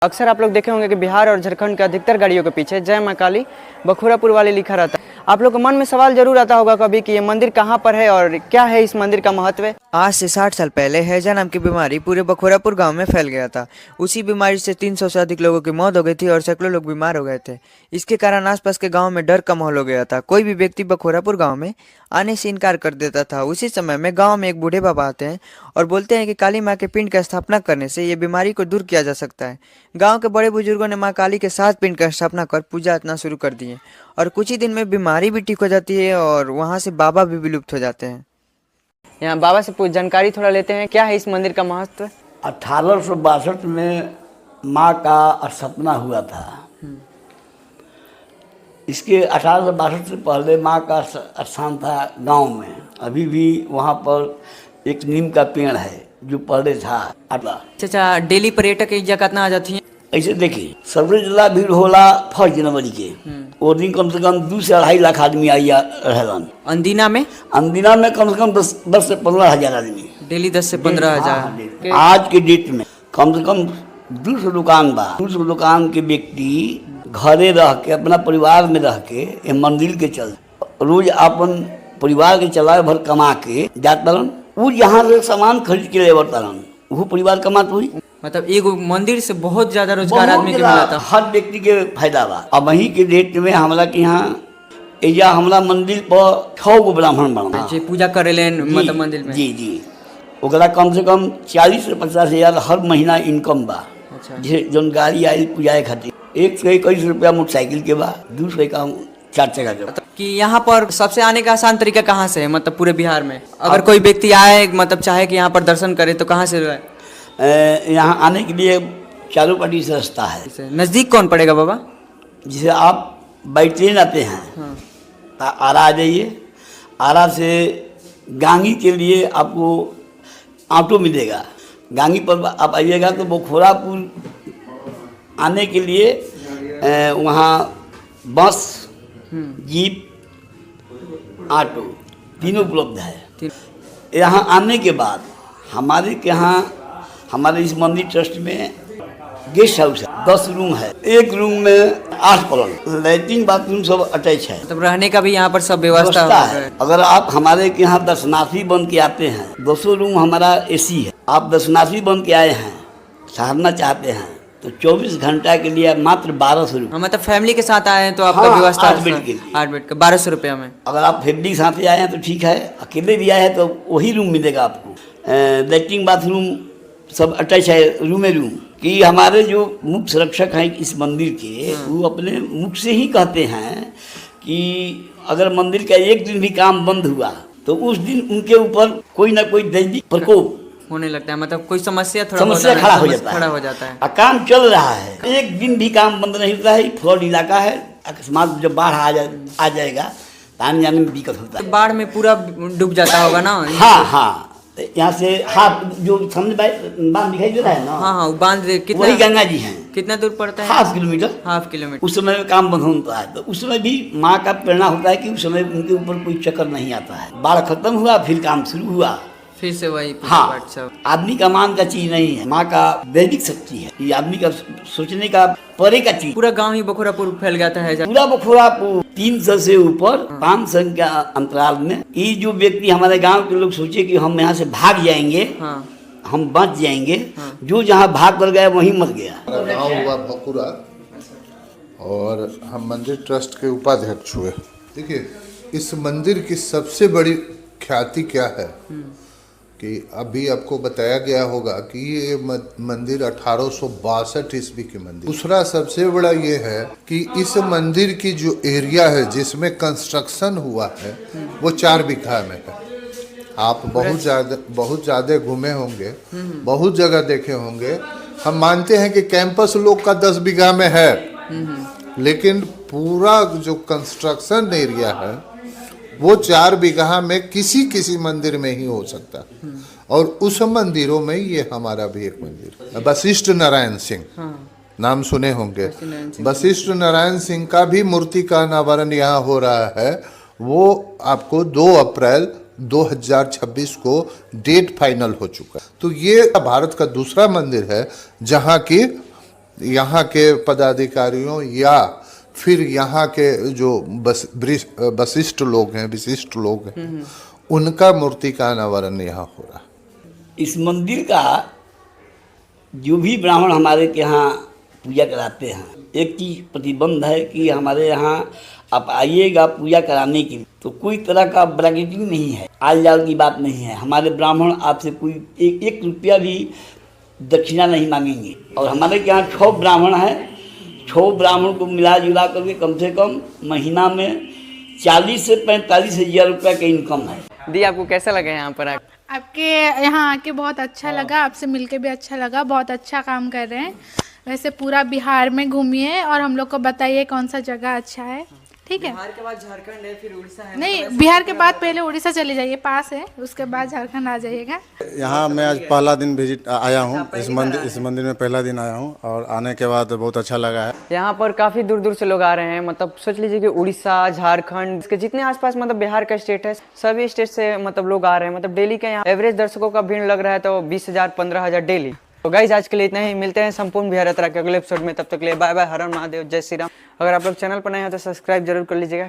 अक्सर आप लोग देखे होंगे कि बिहार और झारखंड के अधिकतर गाड़ियों के पीछे जय मां काली बखोरापुर वाले लिखा रहता है। आप लोग के मन में सवाल जरूर आता होगा कभी कि ये मंदिर कहाँ पर है और क्या है इस मंदिर का महत्व। आज से 60 साल पहले हैजा नाम की बीमारी पूरे बखोरापुर गांव में फैल गया था। उसी बीमारी से 300 से अधिक लोगों की मौत हो गई थी और सैकड़ों लोग बीमार हो गए थे। इसके कारण आसपास के गांव में डर का माहौल हो गया था। कोई भी व्यक्ति बखोरापुर गांव में आने से इनकार कर देता था। उसी समय में गांव में एक बूढ़े बाबा आते हैं और बोलते हैं कि काली माँ के पिंड का स्थापना करने से ये बीमारी को दूर किया जा सकता है। गाँव के बड़े बुजुर्गों ने माँ काली के 7 पिंड का स्थापना कर पूजा अर्चना शुरू कर दी है और कुछ ही दिन में बीमारी भी ठीक हो जाती है और वहाँ से बाबा भी विलुप्त हो जाते हैं। यहाँ बाबा से कुछ जानकारी थोड़ा लेते हैं, क्या है इस मंदिर का महत्व। 1862 में माँ का स्थापना हुआ था। इसके 1862 से पहले माँ का स्थान था गांव में। अभी भी वहाँ पर एक नीम का पेड़ है जो पहले था। चाचा डेली पर्यटक एक जगह कितना आ जाती है। ऐसे देखिए सबसे ज़्यादा भीड़ होला 1 जनवरी के। वो दिन कम से कम 2 से 2.5 लाख आदमी आइया रहलन। अंदिना में कम से कम 10 से 15 हज़ार आदमी डेली 10 से 15 हजार। आज के डेट में कम से कम 200 दुकान बा। 200 दुकान के व्यक्ति घरे रह के अपना परिवार में रह के ये मंदिर के चल रोज अपन परिवार के चलाए भर कमा के जातरन। वो यहाँ से सामान खरीद के ले बरतरन, वो परिवार कमात हुई। मतलब एक मंदिर से बहुत ज्यादा रोजगार आदमी के मिला था। हर व्यक्ति के फायदा बा। अब वहीं के डेट में हमारा के यहाँ एजा हमारा मंदिर पर 6 गो ब्राह्मण बना जी पूजा करे मतलब मंदिर में। जी ओकरा कम से कम 40 से 50 हज़ार हर महीना इनकम बा। अच्छा। जौन गाड़ी आई पूजाए खातिर 121 रुपया मोटरसाइकिल के बा, 200 का 4 चक्का के बा। कि यहाँ पर सबसे आने का आसान तरीका कहाँ से है, मतलब पूरे बिहार में अगर कोई व्यक्ति आए मतलब चाहे कि यहाँ पर दर्शन करे तो कहाँ से यहाँ आने के लिए चारों पार्टी से रास्ता है। नज़दीक कौन पड़ेगा बाबा। जैसे आप बाई ट्रेन आते हैं तो आरा आ जाइए। आरा से गांगी के लिए आपको ऑटो मिलेगा। गांगी पर आप आइएगा तो बखोरापुर आने के लिए वहाँ बस जीप ऑटो तीनों उपलब्ध है। यहाँ आने के बाद हमारे इस मंदिर ट्रस्ट में गेस्ट हाउस है। 10 रूम है। एक रूम में 8 पलंग, लैट्रिन बाथरूम सब अटैच है। तब रहने का भी यहाँ पर सब व्यवस्था है। अगर आप हमारे के यहाँ दर्शनार्थी बन के आते हैं, 200 रूम हमारा AC है। आप दर्शनार्थी बन के आए हैं, ठहरना चाहते हैं तो 24 घंटा के लिए मात्र 1200 रुपये। मतलब फैमिली के साथ आए हैं तो आपका व्यवस्था 8 बेड के लिए 8 बेड का 1200 रुपया में। अगर आप फैमिली के साथ आए हैं तो ठीक है, अकेले भी आए हैं तो वही रूम मिलेगा आपको। लैट्रिन बाथरूम सब अटैच है, रूम कि हमारे जो मुख्य संरक्षक हैं इस मंदिर के, वो अपने मुख से ही कहते हैं कि अगर मंदिर का एक दिन भी काम बंद हुआ तो उस दिन उनके ऊपर कोई ना कोई दैविक प्रकोप होने लगता है। मतलब कोई समस्या खड़ा हो जाता है। काम चल रहा है, एक दिन भी काम बंद नहीं होता है। फ्लड इलाका है, अकस्मात जब बाढ़ आ जाएगा तो आने जाने में दिक्कत होता है। बाढ़ में पूरा डूब जाता होगा ना। हाँ यहाँ से हाफ जो सामने बांध दिखाई दे रहा है ना। हाँ बांध कितना, वही गंगा जी हैं। कितना दूर पड़ता है। Half kilometre. उस समय में काम बंद होता है तो उस समय भी माँ का प्रेरणा होता है कि उस समय उनके ऊपर कोई चक्कर नहीं आता है। बाढ़ खत्म हुआ फिर काम शुरू हुआ, फिर से वही। हाँ, आदमी का मान का चीज नहीं है, माँ का दैविक शक्ति है। ये आदमी का सोचने का परे का चीज। पूरा गांव ही बखोरापुर फैल गया था। पूरा बखोरापुर 300 से ऊपर 500 के अंतराल में। ये जो व्यक्ति हमारे गांव के लोग सोचे कि हम यहाँ से भाग जाएंगे, हम बच जाएंगे, जो जहाँ भाग कर गया वहीं मर गया। गाँव हुआ बखुरा और हम मंदिर ट्रस्ट के उपाध्यक्ष हुए। देखिए इस मंदिर की सबसे बड़ी ख्याति क्या है कि अभी आपको बताया गया होगा कि ये मंदिर 1862 ईस्वी की मंदिर। दूसरा सबसे बड़ा ये है कि इस मंदिर की जो एरिया है जिसमें कंस्ट्रक्शन हुआ है वो 4 बीघा में है। आप बहुत ज़्यादा घूमे होंगे, बहुत जगह देखे होंगे। हम मानते हैं कि कैंपस लोग का 10 बीघा में है, लेकिन पूरा जो कंस्ट्रक्शन एरिया है वो 4 बीघा में किसी मंदिर में ही हो सकता। और उस मंदिरों में ये हमारा भी एक मंदिर, वशिष्ठ नारायण सिंह नाम सुने होंगे। वशिष्ठ नारायण सिंह का भी मूर्ति का अनावरण यहाँ हो रहा है। वो आपको 2 अप्रैल 2026 को डेट फाइनल हो चुका। तो ये भारत का दूसरा मंदिर है जहाँ की यहाँ के पदाधिकारियों या फिर यहाँ के जो वशिष्ठ लोग हैं, विशिष्ट लोग हैं, उनका मूर्ति का अनावरण यहाँ हो रहा है। इस मंदिर का जो भी ब्राह्मण हमारे के यहाँ पूजा कराते हैं, एक चीज प्रतिबंध है कि हमारे यहाँ आप आइएगा पूजा कराने के लिए तो कोई तरह का ब्रैकेटिंग नहीं है, आल जाल की बात नहीं है। हमारे ब्राह्मण आपसे कोई एक रुपया भी दक्षिणा नहीं मांगेंगे। और हमारे यहाँ 6 ब्राह्मण हैं, 6 ब्राह्मण को मिला जुला करके कम से कम महीना में 40 से 45 हज़ार रुपये का इनकम है। दी आपको कैसा लगा यहाँ पर आके? आपके यहाँ आके बहुत अच्छा लगा, आपसे मिलके भी अच्छा लगा, बहुत अच्छा काम कर रहे हैं। वैसे पूरा बिहार में घूमिए और हम लोग को बताइए कौन सा जगह अच्छा है, ठीक है? बिहार के बाद झारखंड है, फिर उड़ीसा है। नहीं, बिहार के बाद पहले उड़ीसा चले जाइए, पास है, उसके बाद झारखंड आ जाइएगा। यहाँ मैं आज पहला दिन विजिट आया हूँ, इस मंदिर में पहला दिन आया हूँ और आने के बाद बहुत अच्छा लगा है। यहाँ पर काफी दूर दूर से लोग आ रहे हैं, मतलब सोच लीजिए कि उड़ीसा, झारखंड, इसके जितने आसपास मतलब बिहार का स्टेट है, सभी स्टेट से मतलब लोग आ रहे हैं। मतलब डेली का यहाँ एवरेज दर्शकों का भीड़ लग रहा है तो 20,000 15,000 डेली। तो गाइज आज के लिए इतना ही, मिलते हैं संपूर्ण बिहार यात्रा के अगले एपिसोड में। तब तक के लिए बाय बाय, हर हर महादेव, जय श्री राम। अगर आप लोग चैनल पर नए हो तो सब्सक्राइब जरूर कर लीजिएगा।